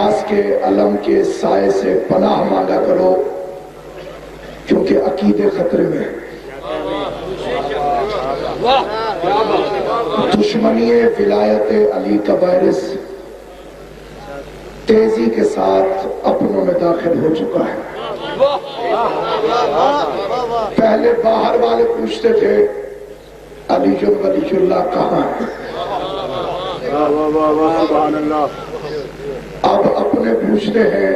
غیاث کے علم کے سائے سے پناہ مانگا کرو کیونکہ عقیدے خطرے میں ہیں۔ دشمنی ولایت علی کا وائرس تیزی کے ساتھ اپنوں میں داخل ہو چکا ہے۔ پہلے باہر والے پوچھتے تھے علی ولی اللہ کہاں ہے، اب اپنے پوچھتے ہیں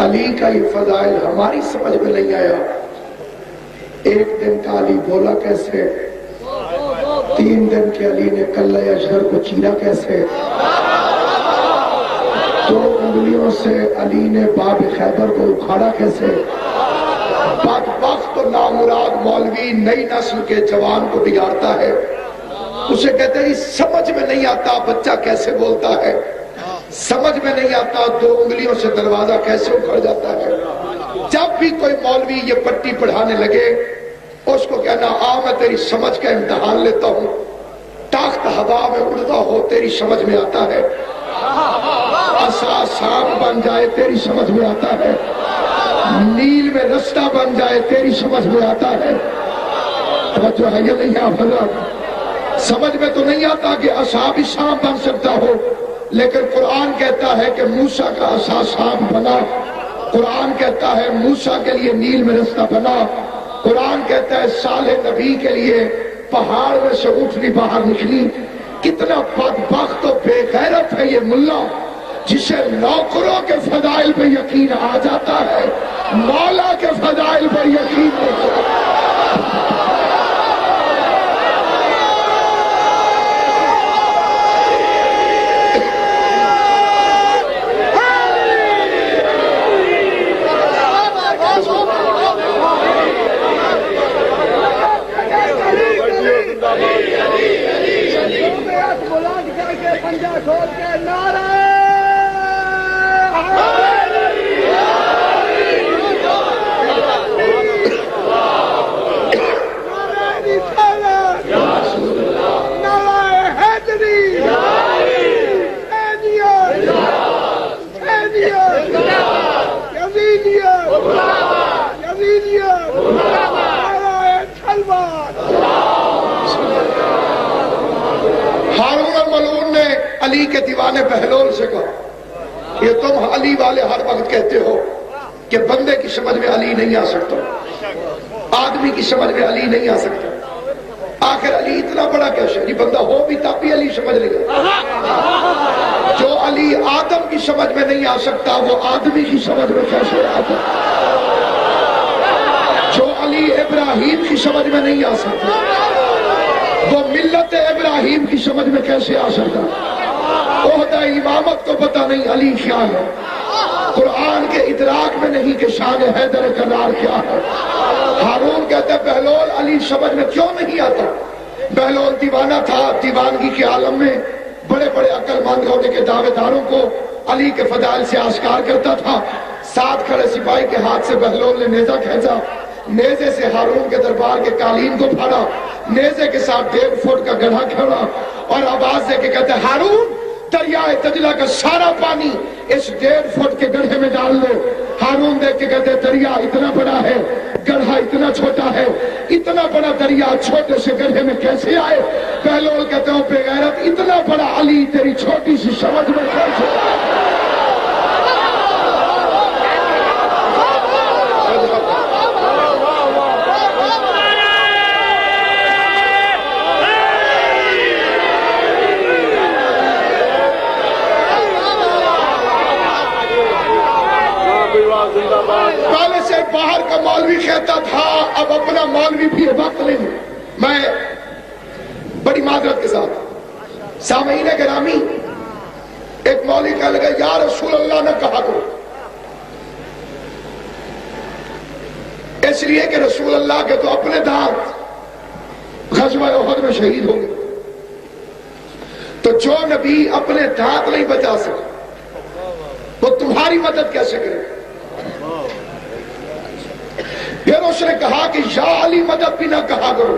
علی کا یہ فضائل ہماری سمجھ میں نہیں آیا، ایک دن کا علی بولا کیسے، 3 دن کے علی نے کلہ اشہر کو چیرا کیسے، 2 انگلیوں سے علی نے باب خیبر کو اکھاڑا کیسے۔ بدبخت و نامراد مولوی نئی نسل کے جوان کو بگاڑتا ہے، اسے کہتے ہیں سمجھ میں نہیں آتا بچہ کیسے بولتا ہے، سمجھ میں نہیں آتا 2 انگلیوں سے دروازہ کیسے اکھڑ جاتا ہے۔ جب بھی کوئی مولوی یہ پٹی پڑھانے لگے اس کو کہنا میں تیری سمجھ کا امتحان لیتا ہوں، تخت ہوا میں اڑتا ہو تیری سمجھ میں آتا ہے، عصا سانپ بن جائے تیری سمجھ میں آتا ہے، نیل میں رستہ بن جائے تیری سمجھ میں آتا ہے۔ توجہ ہے یا نہیں آپ حضرات؟ سمجھ میں تو نہیں آتا کہ عصا بھی سانپ بن سکتا ہو، لیکن قرآن کہتا ہے کہ موسیٰ کا عصا سانپ بنا، قرآن کہتا ہے موسیٰ کے لیے نیل میں رستہ بنا، قرآن کہتا ہے صالح نبی کے لیے پہاڑ میں سے اٹھنی باہر نکلی۔ کتنا بدبخت و بے غیرت ہے یہ ملا جسے نوکروں کے فضائل پہ یقین آ جاتا ہے، مولا کے فضائل پر یقین نہیں آتا۔ ہارون الملعون نے علی کے دیوانے بہلول سے کہا یہ تم علی والے ہر وقت کہتے ہو کہ بندے کی سمجھ میں علی نہیں آ سکتا، آدمی کی سمجھ میں علی نہیں آ سکتا، آخر علی اتنا بڑا کیسے؟ علی بندہ ہو بھی تب بھی علی سمجھ نہیں آتا۔ جو علی آدم کی سمجھ میں نہیں آ سکتا وہ آدمی کی سمجھ میں کیسے آتا؟ جو علی ابراہیم کی سمجھ میں نہیں آ سکتا وہ ملت ابراہیم کی سمجھ میں کیسے آ سکتا؟ عہدہ امامت کو پتہ نہیں علی کیا ہے، قرآن کے ادراک میں نہیں کہ شان حیدر کرار کیا ہے۔ ہارون کہتے ہیں بہلول علی سمجھ میں کیوں نہیں آتا؟ بہلول دیوانہ تھا، دیوانگی کے عالم میں بڑے بڑے عقل مند ہونے کے دعوے داروں کو علی کے فضائل سے آشکار کرتا تھا۔ ساتھ کھڑے سپاہی کے ہاتھ سے بہلول نے نیزہ کھینچا، نیزے سے ہارون کے دربار کے قالین کو پھاڑا، نیزے کے ساتھ 1.5 فٹ کا گڑھا کھڑا اور آواز دے کے کہتے ہیں ہارون دریائے دجلہ کا سارا پانی اس 1.5 فٹ کے گڑھے میں ڈال دو۔ ہارون دیکھ کے کہتے ہیں دریا اتنا بڑا ہے، گڑھا اتنا چھوٹا ہے، اتنا بڑا دریا چھوٹے سے گڑھے میں کیسے آئے؟ بہلول کہتے ہیں بے غیرت اتنا بڑا علی تیری چھوٹی سی سمجھ میں کیسے آئے؟ پہلے سے باہر کا مولوی کہتا تھا اب اپنا مولوی بھی وقت نہیں۔ میں بڑی معذرت کے ساتھ سامعین گرامی ایک مولوی کہنے لگا یا رسول اللہ نے کہا کرو، اس لیے کہ رسول اللہ کے تو اپنے دانت غزوہ احد میں شہید ہو گئے، تو جو نبی اپنے دانت نہیں بچا سکے وہ تمہاری مدد کیسے کرے؟ پھر اس نے کہا کہ یا علی مدد بھی نہ کہا کرو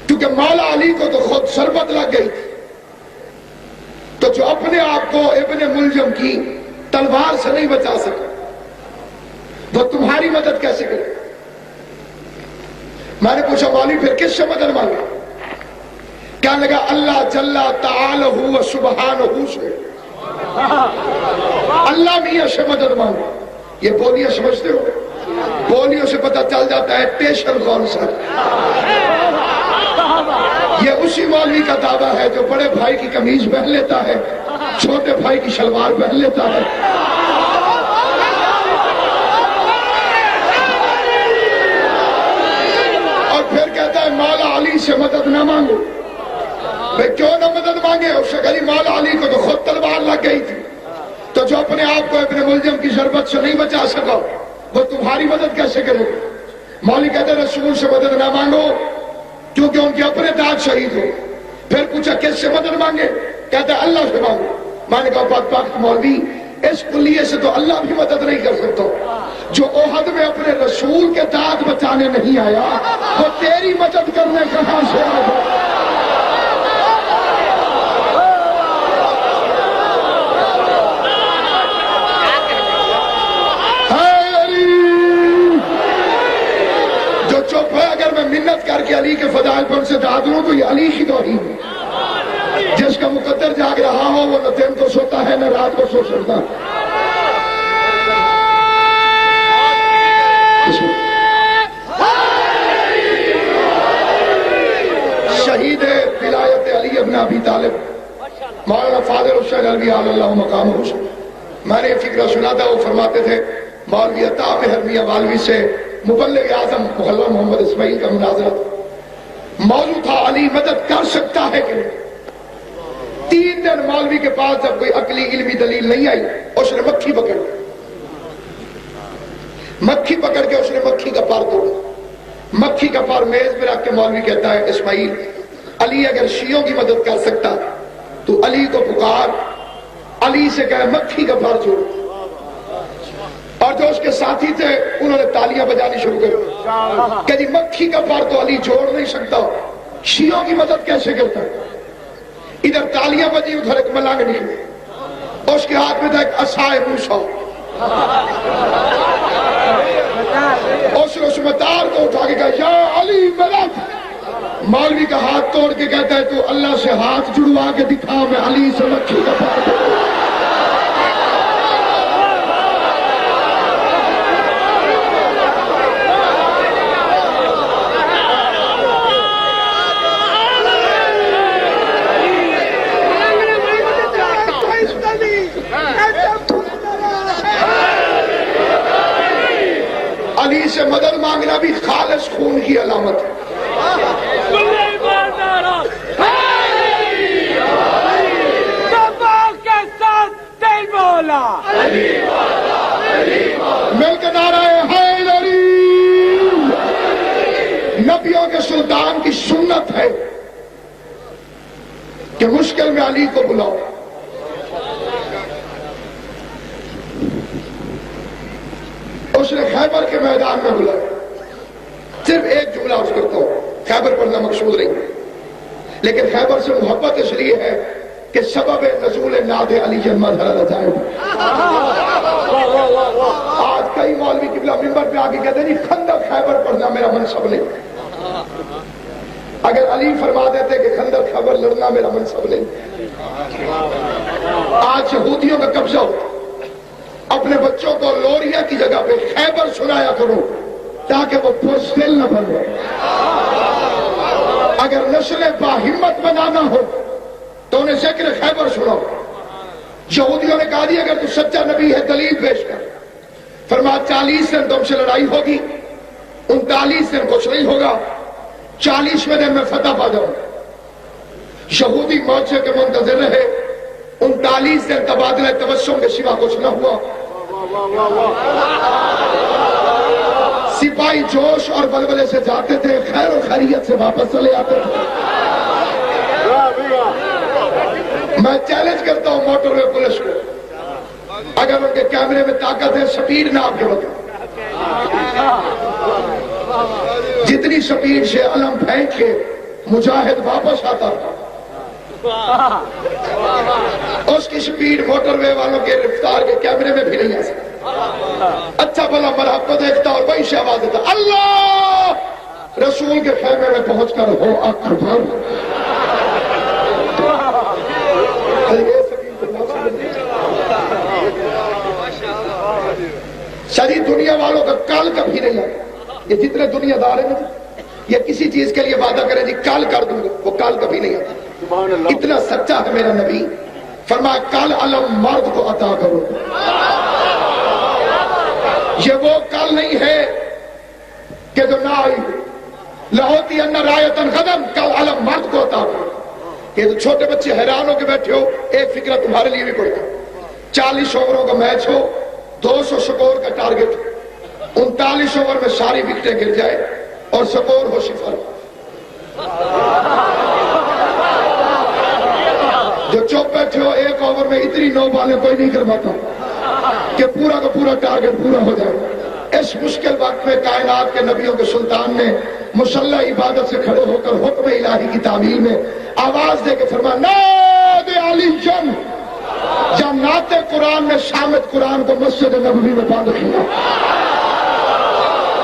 کیونکہ مولا علی کو تو خود شربت لگ گئی تھی۔ تو جو اپنے آپ کو ابن ملجم کی تلوار سے نہیں بچا سکا وہ تمہاری مدد کیسے کرے؟ میں نے پوچھا مولوی پھر کس سے مدد مانگے؟ کہنے لگا اللہ جل تعالی و سبحانہ سے، اللہ میاں سے مدد مانگو۔ یہ بولیاں سمجھتے ہو؟ بولیوں سے پتہ چل جاتا ہے پیشن کون سا۔ یہ اسی مولوی کا دعویٰ ہے جو بڑے بھائی کی قمیض پہن لیتا ہے، چھوٹے بھائی کی شلوار پہن لیتا ہے۔ اور پھر کہتا ہے مولا علی سے مدد نہ مانگو۔ بھئی کیوں نہ مدد مانگے؟ اس سے کہا مولا علی کو تو خود تلوار لگ گئی تھی، تو جو اپنے آپ کو ابن ملجم کی ضربت سے نہیں بچا سکا وہ تمہاری مدد کیسے کرے؟ مولوی کہتے ہیں رسول سے مدد نہ مانگو کیونکہ ان کے اپنے داد شہید ہو۔ پھر پوچھا کس سے مدد مانگے؟ کہتا ہے اللہ سے مانگو۔ میں نے کہا بدبخت مولوی، اس کلیے سے تو اللہ بھی مدد نہیں کر سکتا۔ جو احد میں اپنے رسول کے داد بچانے نہیں آیا وہ تیری مدد کرنے کہاں سے آ گیا؟ چپ ہے اگر میں منت کر کے علی کے فضائل پر ان سے داد لوں تو یہ علی کی توہین ہے۔ جس کا مقدر جاگ رہا ہو وہ نہ دن کو سوتا ہے نہ رات کو سو سکتا۔ شہید ولایت علی ابن ابی طالب مولانا فاضل حسین الوی علی اللہ مقام حسین، میں نے یہ فکرہ سنا تھا، وہ فرماتے تھے مولوی عطا مہر میاں والوی سے مبلغ اعظم محلہ محمد اسماعیل کا مناظرہ موضوع تھا علی مدد کر سکتا ہے کہ نہیں۔ 3 دن مولوی کے پاس جب کوئی عقلی علمی دلیل نہیں آئی اس نے مکھی پکڑ کے اس نے مکھی کا پر توڑا۔ مکھی کا پر میز پہ رکھ کے مولوی کہتا ہے اسماعیل علی اگر شیعوں کی مدد کر سکتا تو علی کو پکار، علی سے کہے مکھی کا پر چھوڑ۔ اور جو اس کے ساتھی تھے انہوں نے تالیاں بجانی شروع کر کہ جی مکھی کا پر تو علی جوڑ نہیں سکتا، شیعوں کی مدد کیسے کرتا ہے؟ ادھر تالیاں بجی ادھر ایک ملنگ نکلی، اس کے ہاتھ میں تھا ایک عصائے موسیٰ، اس مطار کو اٹھا کے کہا یا علی مدد۔ مولوی کا ہاتھ توڑ کے کہتا ہے تو اللہ سے ہاتھ جڑوا کے دکھا میں علی سے مکھی کا پر۔ علی سے مدد مانگنا بھی خالص خون کی علامت ہے۔ مل کے نعرہ حیدری۔ نبیوں کے سلطان کی سنت ہے کہ مشکل میں علی کو بلاؤ۔ اس نے خیبر کے میدان میں بلایا۔ صرف ایک جملہ عرض کرتا ہوں، خیبر پڑھنا مقصود نہیں، لیکن خیبر سے محبت اس لیے ہے کہ سبب نزول نعت علی مظہر عجائب۔ آج کئی مولوی قبلہ منبر پہ آگے کہتے ہیں جی خندق خیبر پڑھنا میرا منصب نہیں۔ اگر علی فرما دیتے کہ خندق خیبر لڑنا میرا منصب نہیں۔ آج یہودیوں کا قبضہ ہوتا، اپنے بچوں کو لوریا کی جگہ پہ خیبر سنایا کرو تاکہ وہ پرسل نہ بن جائے۔ اگر نسل باہمت بنانا ہو تو انہیں ذکر خیبر سناؤ۔ یہودیوں نے کہا دی اگر تو سچا نبی ہے دلیل پیش کر۔ فرمایا 40 دن تم سے لڑائی ہوگی، 39 دن کچھ نہیں ہوگا، 40ویں دن میں فتح پا جاؤں۔ یہودی موجے کے منتظر رہے، 39 دن تبادلہ تبسم کے سوا کچھ نہ ہوا۔ سپاہی جوش اور بلبلے سے جاتے تھے، خیر و خیریت سے واپس چلے آتے تھے۔ میں چیلنج کرتا ہوں موٹر وے پولیس کو، اگر ان کے کیمرے میں طاقت ہے سپیڈ نہ آپ کے وقت، جتنی سپیڈ سے علم پھینک کے مجاہد واپس آتا تھا اس کی سپیڈ موٹر وے والوں کے رفتار کے کیمرے میں بھی نہیں آ سکتا. اچھا بھلا مرحب کو دیکھتا اور وہی سے آواز دیتا اللہ. رسول کے خیمے میں پہنچ کر ہو اکبر. شری دنیا والوں کا کل کبھی نہیں آتا. یہ جتنے دنیا دار ہیں یہ کسی چیز کے لیے وعدہ کریں جی کل کر دوں گا, وہ کل کبھی نہیں آتا. اتنا سچا ہے میرا نبی. فرمایا کل علم مرد کو عطا کرو. یہ وہ کل نہیں ہے کہ جو نہ آئی. لہوتی ان رایتن غدم, کل علم مرد کو عطا کرو. یہ تو چھوٹے بچے حیران ہو کے بیٹھے ہو, ایک فکرہ تمہارے لیے بھی پڑتا. 40 اووروں کا میچ ہو, 200 سکور کا ٹارگٹ, 39 اوور میں ساری وکٹیں گر جائے اور سکور ہو 0. جو چپ بیٹھے ہو, ایک اوور میں اتنی 9 بالیں کوئی نہیں کرواتا کہ پورا کا پورا ٹارگٹ پورا ہو جائے. اس مشکل وقت میں کائنات کے نبیوں کے سلطان نے مسلح عبادت سے کھڑے ہو کر حکم الہی کی تعمیل میں آواز دے کے فرمایا ناد علی جن. جب نعت قرآن نے شامت قرآن کو مسجد نبوی میں بند کیا,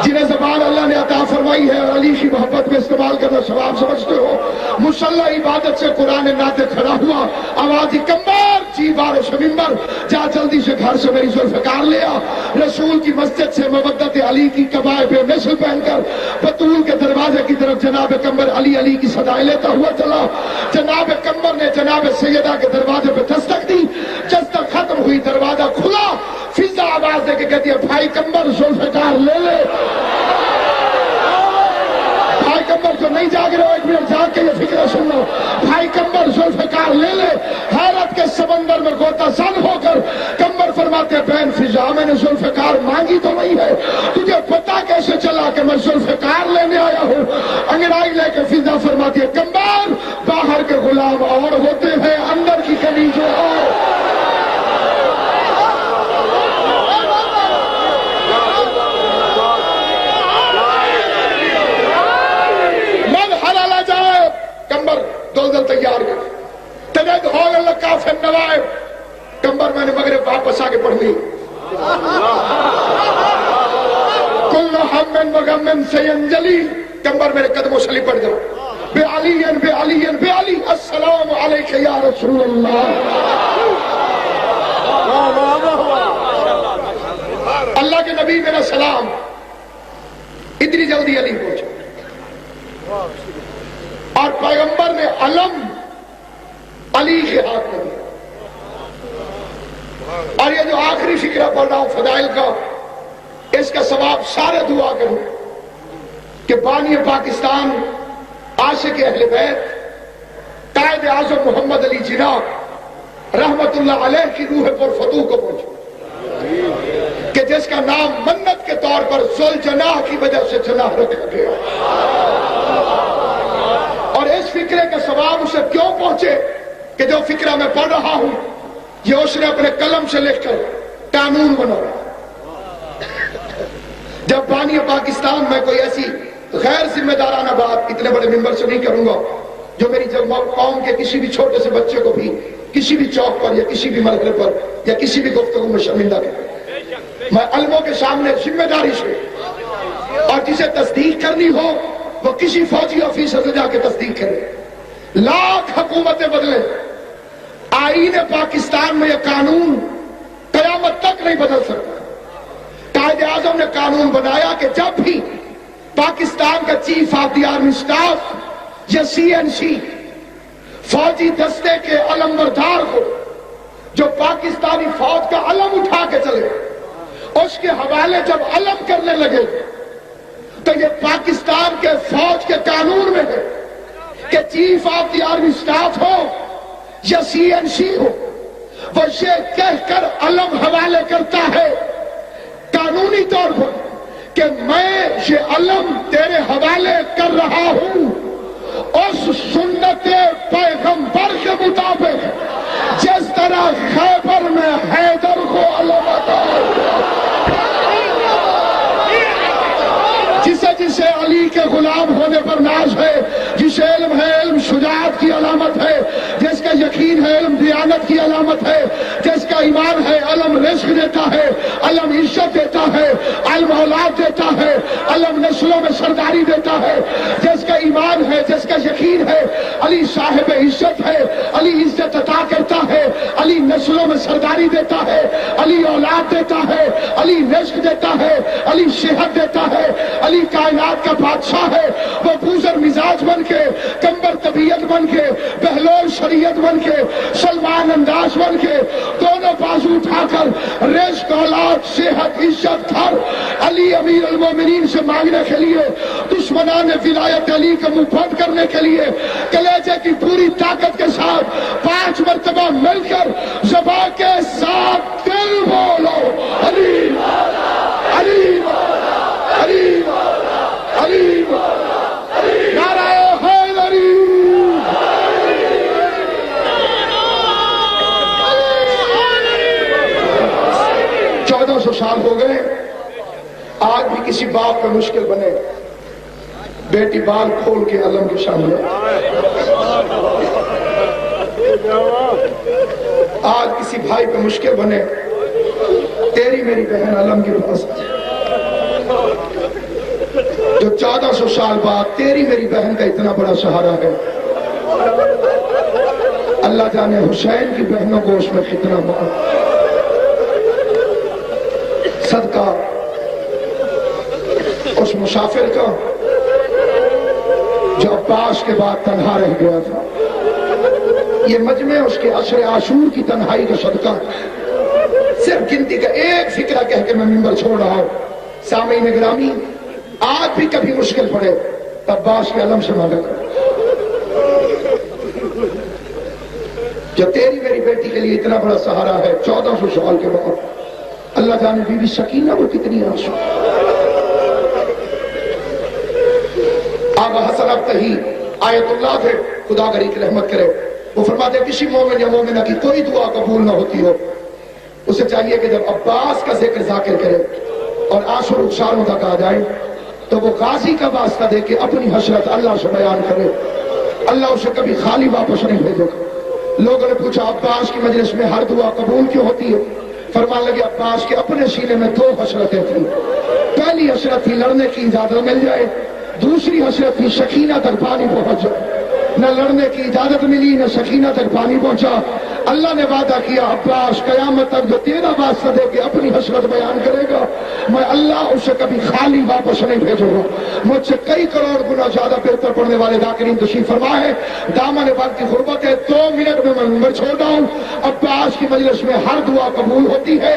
جنہیں زبان اللہ نے عطا فرمائی ہے اور علی کی محبت میں استعمال کرنا ثواب سمجھتے ہو, مسلح عبادت سے قرآن نعت کھڑا ہوا, آواز کمبر جی بارش ممبر, جا جلدی سے گھر سے میری ذوالفقار لے آ. رسول کی مسجد سے مودت علی کی قبائے بے مثل پہن کر بطول کے دروازے کی طرف جناب کمبر علی علی کی صدائیں لیتا ہوا چلا. جناب کمبر نے جناب سیدہ کے دروازے پہ دستک دی. دستک ختم ہوئی, دروازہ کھلا, فضا آواز دے کے کہتی ہے بھائی کمبر ذوالفقار لے لے. بھائی کمبر جو نہیں جاگ رہے ہو, ایک منٹ جاگ کے یہ فکر سن لو. بھائی کمبر ذوالفقار لے لے. حیرت کے سمندر میں غوطہ زن ہو کر کمبر فرماتے بہن فضا, میں نے ذوالفقار مانگی تو نہیں ہے, تجھے پتا کیسے چلا کہ میں ذوالفقار لینے آیا ہوں؟ انگڑائی لے کے فضا فرماتی ہے کمبر باہر کے غلام اور ہوتے ہیں, اندر کی کمی جو اور. کمبر دولدل تیار کر تجد ہول لکا فی النوائب. کمبر میں نے مغرب واپس آ کے پڑھ لی. کل ہم و غم سینجلی. کمبر میرے قدموں سے لپٹ جاؤ. بے علی بے علی بے علی السلام علیک یا رسول اللہ. اللہ کے نبی میرا سلام. اتنی جلدی علی پہنچا اور پیغمبر نے علم علی کے ہاتھ میں دیا. اور یہ جو آخری فکرہ پڑھ رہا ہوں فضائل کا, اس کا ثواب سارے دعا کریں کہ بانی پاکستان عاشق اہل بیت قائد اعظم محمد علی جناح رحمت اللہ علیہ کی روح پر فتوح کو پہنچے کہ جس کا نام منت کے طور پر ذوالجناح کی وجہ سے جناح رکھا گیا. اور اس فکرے کا ثواب اسے کیوں پہنچے کہ جو فکرہ میں پڑھ رہا ہوں یہ اس نے اپنے قلم سے لکھ کر قانون بنایا. جب بانی پاکستان میں کوئی ایسی غیر ذمہ دارانہ بات اتنے بڑے ممبر سے نہیں کروں گا جو میری قوم کے کسی بھی چھوٹے سے بچے کو بھی کسی بھی چوک پر یا کسی بھی مرحلے پر یا کسی بھی گفتگو میں شرمندہ کروں. میں علموں کے سامنے ذمہ داری سے, اور جسے تصدیق کرنی ہو وہ کسی فوجی آفیسر سے جا کے تصدیق کرے. لاکھ حکومتیں بدلے, آئین پاکستان میں یہ قانون قیامت تک نہیں بدل سکتا. قائد اعظم نے قانون بنایا کہ جب بھی پاکستان کا chief of the army staff یا CNC فوجی دستے کے علمبردار کو جو پاکستانی فوج کا علم اٹھا کے چلے, اس کے حوالے جب علم کرنے لگے تو یہ پاکستان کے فوج کے قانون میں ہے کہ chief of the army staff ہو یا CNC ہو, وہ یہ کہہ کر علم حوالے کرتا ہے قانونی طور پر کہ میں یہ علم تیرے حوالے کر رہا ہوں اس سنت پیغمبر کے مطابق جس طرح خیبر میں حیدر کو علم عطا ہوا. جسے علی کے غلام ہونے پر ناز ہے, جسے علم ہے علم شجاعت کی علامت ہے, جس کا یقین ہے علم دیانت کی علامت ہے، جس کا ایمان ہے علم رزق دیتا ہے، علم عزت دیتا ہے، علم اولاد دیتا ہے، علم نسلوں میں سرداری دیتا ہے، جس کا ایمان ہے، جس کا یقین ہے علی صاحب عزت ہے، علی عزت عطا کرتا ہے، علی نسلوں میں سرداری دیتا ہے، علی اولاد دیتا ہے، علی رزق دیتا ہے، علی صحت دیتا ہے، علی کائنات کا بادشاہ ہے، وہ بوزر مزاج بن کے، کمبر طبیعت بن کے، بہلول شریعت بن کے، سلمان انداز بن کے، دونوں بازو اٹھا کر رزق اولاد صحت عزت گھر علی امیر المومنین سے مانگنے کے لیے، دشمنان ولایت علی کا منہ بند کرنے کے لیے کلیجے کی پوری طاقت کے ساتھ 5 مرتبہ مل کر زبان کے ساتھ دل بولو علی مولا علی مولا علی مولا علی مولا نعرہ حیدری۔ 1400 سال ہو گئے، آج بھی کسی باپ کا مشکل بنے بیٹی بال کھول کے علم کے سامنے، آج کسی بھائی پہ مشکل بنے تیری میری بہن علم کے پاس، جو 1400 سال بعد تیری میری بہن کا اتنا بڑا سہارا ہے۔ اللہ جانے حسین کی بہنوں کو اس میں کتنا بڑا صدقہ اس مسافر کا جو عباس کے بعد تنہا رہ گیا تھا۔ یہ مجمع اس کے عصر عاشور کی تنہائی کا صدقہ، صرف گنتی کا ایک فکرہ کہہ کے میں منبر چھوڑ رہا ہوں۔ سامعین گرامی، آج بھی کبھی مشکل پڑے عباس کے علم سے مانگا کرو، جو تیری میری بیٹی کے لیے اتنا بڑا سہارا ہے 1400 سال کے بعد۔ اللہ جانے بی بی سکینہ کو کتنی آنسو، آقا حسن ابتہی آیت اللہ تھے، خدا گری کی رحمت کرے، وہ فرماتے ہیں کسی مومن یا مومنہ کی کوئی دعا قبول نہ ہوتی ہو، اسے چاہیے کہ جب عباس کا ذکر ذاکر کرے اور آنسو رخساروں تک آ جائے تو وہ غازی کا واسطہ دے کے اپنی حسرت اللہ سے بیان کرے، اللہ اسے کبھی خالی واپس نہیں بھیجے گا۔ لوگوں نے پوچھا عباس کی مجلس میں ہر دعا قبول کیوں ہوتی ہے؟ فرمان لگے عباس کے اپنے سینے میں 2 حسرتیں تھیں، پہلی حسرت تھی لڑنے کی اجازت مل جائے، دوسری حسرت تھی سکینہ تک پانی پہنچ جائے۔ نہ لڑنے کی اجازت ملی نہ سکینہ تک پانی پہنچا۔ اللہ نے وعدہ کیا عباس قیامت تک جو تیرا واسطہ دے کے اپنی حسرت بیان کرے گا میں اللہ اسے کبھی خالی واپس نہیں بھیجوں گا۔ مجھ سے کئی کروڑ گنا زیادہ بہتر پڑھنے والے ذاکرین تشریف فرما ہے، دامن وقت کی غربت ہے، 2 منٹ میں منبر چھوڑ رہا ہوں۔ عباس کی مجلس میں ہر دعا قبول ہوتی ہے۔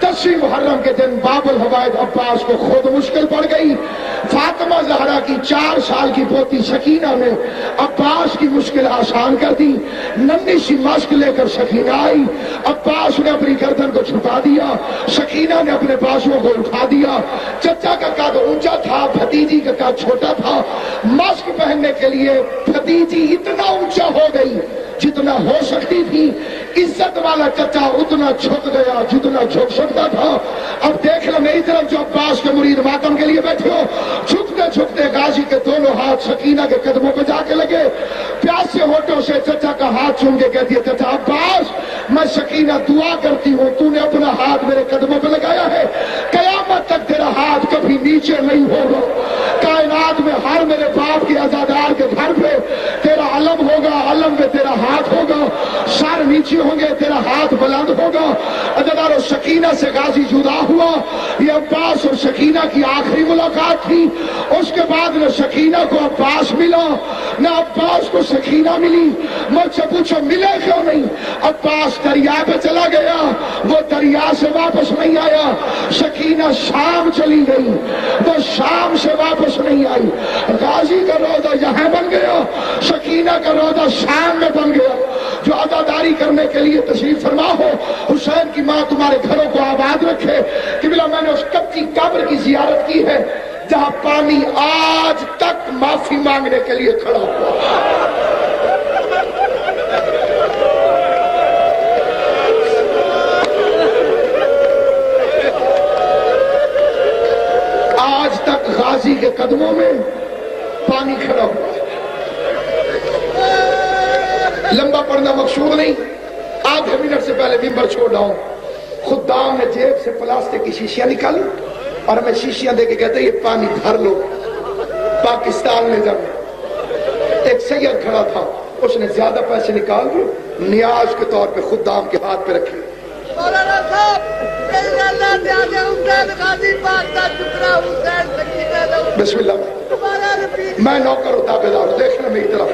10 محرم کے دن باب الحوائج عباس کو خود مشکل پڑ گئی، فاطمہ زہرا کی 4 سال کی پوتی سکینہ نے عباس کی مشکل آسان کر دی۔ ننھی سی ماسک لے کر سکینہ آئی، عباس نے اپنی گردن کو چھپا دیا، سکینہ نے اپنے بازوؤں کو اٹھا دیا۔ چچا کا قد اونچا تھا، بھتیجی کا قد چھوٹا تھا، ماسک پہننے کے لیے بھتیجی اتنا اونچا ہو گئی جتنا ہو سکتی تھی، عزت والا چچا اتنا جھک گیا جتنا جھک سکتا تھا۔ اب دیکھ لو میری طرف جو عباس کے مرید ماتم کے لیے بیٹھے ہو، جھکتے جھکتے غازی کے دونوں ہاتھ سکینہ کے قدموں پہ جا کے لگے، پیاسے ہونٹوں سے چچا کا ہاتھ چوم کے کہتی ہے چچا عباس میں سکینہ دعا کرتی ہوں تو نے اپنا ہاتھ میرے قدموں پہ لگایا ہے، قیامت تک تیرا ہاتھ کبھی نیچے نہیں ہوگا، کائنات میں ہر میرے باپ کے عزادار کے گھر پہ تیرا علم ہوگا، علم میں تیرا ہاتھ ہوگا، سر نیچے ہوں گے تیرا ہاتھ بلند ہوگا۔ عزادار و سکینہ سے غازی جدا ہوا، یہ عباس اور سکینہ کی آخری ملاقات تھی۔ اس کے بعد نہ سکینہ کو عباس ملا نہ عباس کو سکینہ ملی۔ مجھ سے پوچھو ملے کیوں نہیں؟ عباس دریا پہ چلا گیا، وہ دریا سے واپس نہیں آیا۔ سکینہ شام چلی گئی، وہ شام سے واپس نہیں آئی۔ غازی کا روضہ یہاں بن گیا، سکینہ کا روضہ شام میں بن گیا۔ جو عزاداری کرنے کے لیے تشریف فرما ہو، حسین کی ماں تمہارے گھروں کو آباد رکھے۔ قبلہ میں نے اس کب کی قبر کی زیارت کی ہے جہاں پانی آج تک معافی مانگنے کے لیے کھڑا ہوا۔ آج تک غازی کے قدموں میں پانی کھڑا ہوا ہے، لمبا پڑھنا مقصود نہیں، آدھے منٹ سے پہلے ممبر چھوڑ رہا ہوں. خدام نے جیب سے پلاسٹک کی شیشیاں نکالی اور ہمیں شیشیاں دے کے کہتے ہیں یہ پانی بھر لو. پاکستان میں جب ایک سید کھڑا تھا، اس نے زیادہ پیسے نکال کے نیاز کے طور پہ خدام کے ہاتھ پہ رکھے. مولانا صاحب بسم اللہ. میں نوکر و تابعدار ہوں، دیکھنا میری طرف،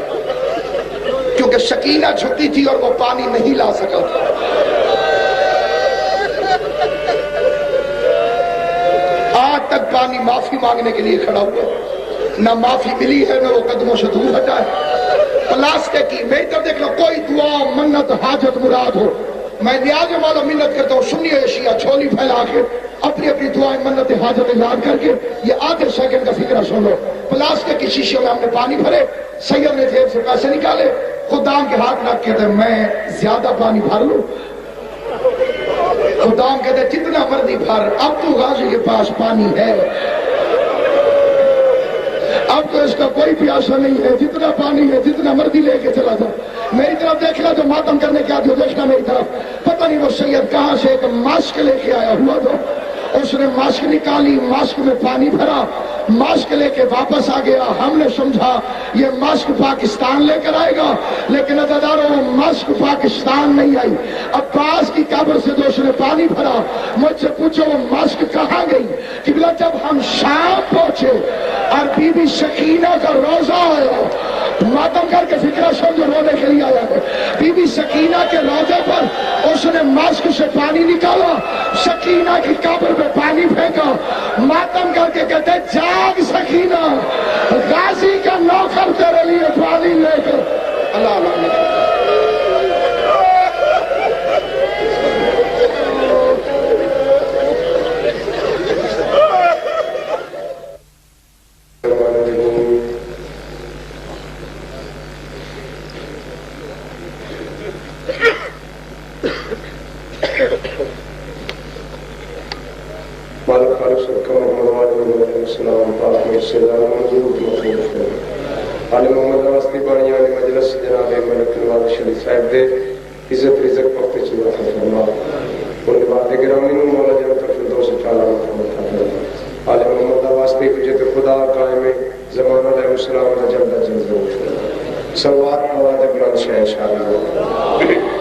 کیونکہ سکینہ جھکی تھی اور وہ پانی نہیں لا سکا تھا. آج تک پانی معافی مانگنے کے لیے کھڑا ہوا، نہ معافی ملی ہے نہ وہ قدموں سے دور ہٹا ہے. پلاسٹک کی میں ادھر دیکھ لو، کوئی دعا منت حاجت مراد ہو، میں نیاز والا منت کرتا ہوں، سنیے شیعہ چھولی پھیلا کے اپنی اپنی دعائیں منت حاجت یاد کر کے یہ آدھے سیکنڈ کا فکرہ سن لو. پلاسٹک کی شیشیوں میں ہم نے پانی بھرے، سید نے جیب سے پیسے نکالے، خدام کے ہاتھ رکھ کے میں زیادہ پانی بھر لوں. خدام کہتے جتنا مرضی بھر، اب تو غازی کے پاس پانی ہے، اب تو اس کا کوئی پیاسا نہیں ہے، جتنا پانی ہے جتنا مرضی لے کے چلا جا. میری طرف دیکھنا جو ماتم کرنے کے آدھی دیکھنا میری طرف. پتہ نہیں وہ سید کہاں سے ایک ماسک لے کے آیا ہوا تھا، اس نے ماسک نکالی، ماسک میں پانی بھرا، ماسک لے کے واپس آ گیا. ہم نے سمجھا یہ ماسک پاکستان لے کر آئے گا، لیکن عزیزانو وہ ماسک پاکستان نہیں آئی. عباس کی قبر سے جو اس نے پانی بھرا، مجھ سے پوچھو وہ ماسک کہاں گئی؟ کہ بلا جب ہم شام پہنچے اور بی بی سکینہ کا روزہ آیا، ماتم کر کے فکرہ سمجھو رونے کے لیے آیا ہے، بی بی سکینہ کے روزے پر اس نے ماسک سے پانی نکالا، سکینہ کی قبر میں پانی پھینکا، ماتم کر کے کہتے جاگ سکینہ، غازی کا نوکر تیرے لیے پانی لے کر. اللہ اللہ محمد واسطی بانی علی مجلس جناب ملک نواز شریف صاحب دے عزت رزق وقت چلا فرما ان بات گرامی نو مولا جنت الفردوس تعالی محمد علی محمد واسطی حجت خدا قائم زمانہ علیہ السلام جل جلالہ صلوات آواز بلند شہ شاہ